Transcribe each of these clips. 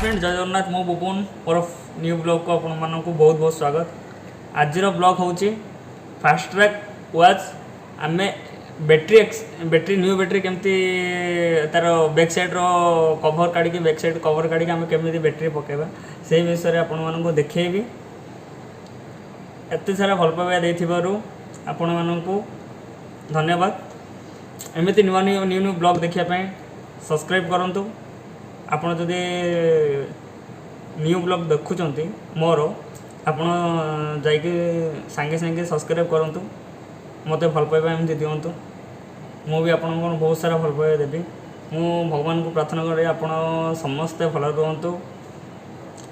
Friend जय जगन्नाथ मो बुबुन और न्यू ब्लॉग को आपण मानक बहुत बहुत स्वागत। आज ब्लॉग हूँ फास्ट्रैक वाच आम बैटेरी न्यू बैटेरी केमती तार बैक साइड रो कवर काढ़ी बैक साइड कवर काढ़ी आम केमी बैटेरी पकेबा से विषय में आपण मानक देखी एत सारा भल पाइबा देथिबारु आपण मानक धन्यवाद। एमती नुआ न्यू न्यू ब्लॉग देखा सब्सक्राइब करूँ। आपण जदि न्यू ब्लॉग देखुंट मोर आपण जाइए सांगे सांगे सब्सक्राइब करूँ। मत भल पाइबा एमती दिंतु मु भी आपन बहुत सारा भल पाइबा देवी। मु भगवान को प्रार्थना करें आपण समस्ते भल रुहतु।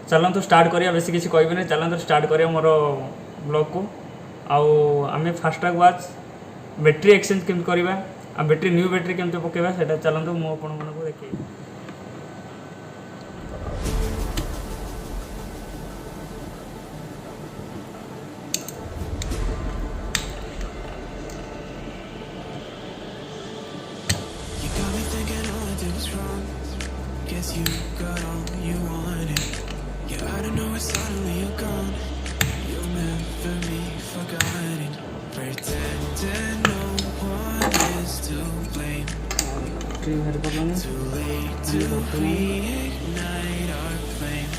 चलतु स्टार्ट करिया बेसी किसी कहबे नहीं। चलतु स्टार्ट करिया मोर ब्लॉग को। आम फास्ट्रैक वाच बैटेरी एक्सचेंज केमती करवा आ बैटेरी न्यू बैटेरी केमती पकेबा सेटा चलतु मु आपण मानक देखी। Guess you got all you wanted. Yeah, I don't know why suddenly you're gone. You'll never be forgotten. Pretending no one is to blame. Too late to reignite our flame.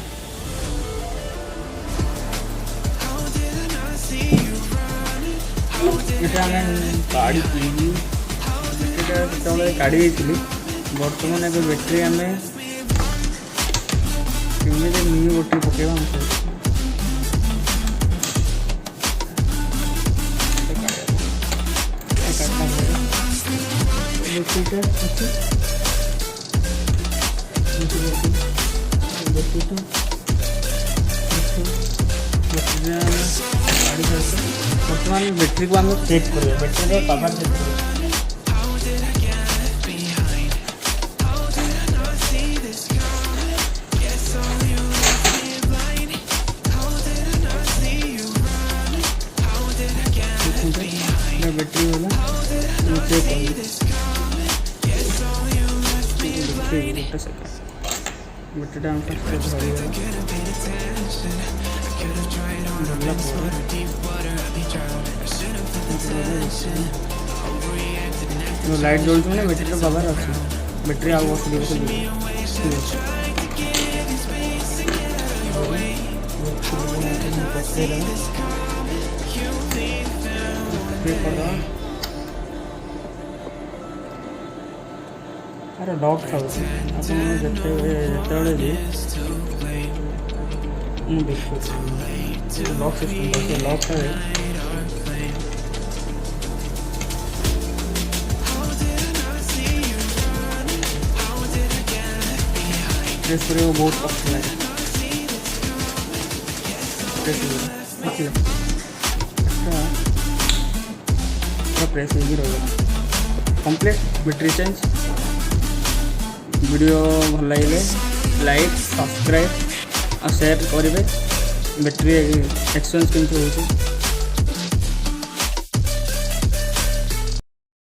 How did I not see you running? How did I बर्तमान एक battery आम new battery पकेबा बर्तमान battery को आम check कर battery power check कर। Battery वाला नीचे बैटरी हम लाइट जल बैटेरी पावर अच्छे बैटेरी आगे अरे लॉक था जिते भी लॉक सिस्टम लॉक था प्रेस करे बहुत कष्ट लगे प्रेस रहा कंप्लीट बैटेरी चेंज। वीडियो भल लगे लाइक सब्सक्राइब और शेयर करेंगे। बैटेरी एक्सचेंज केमती हो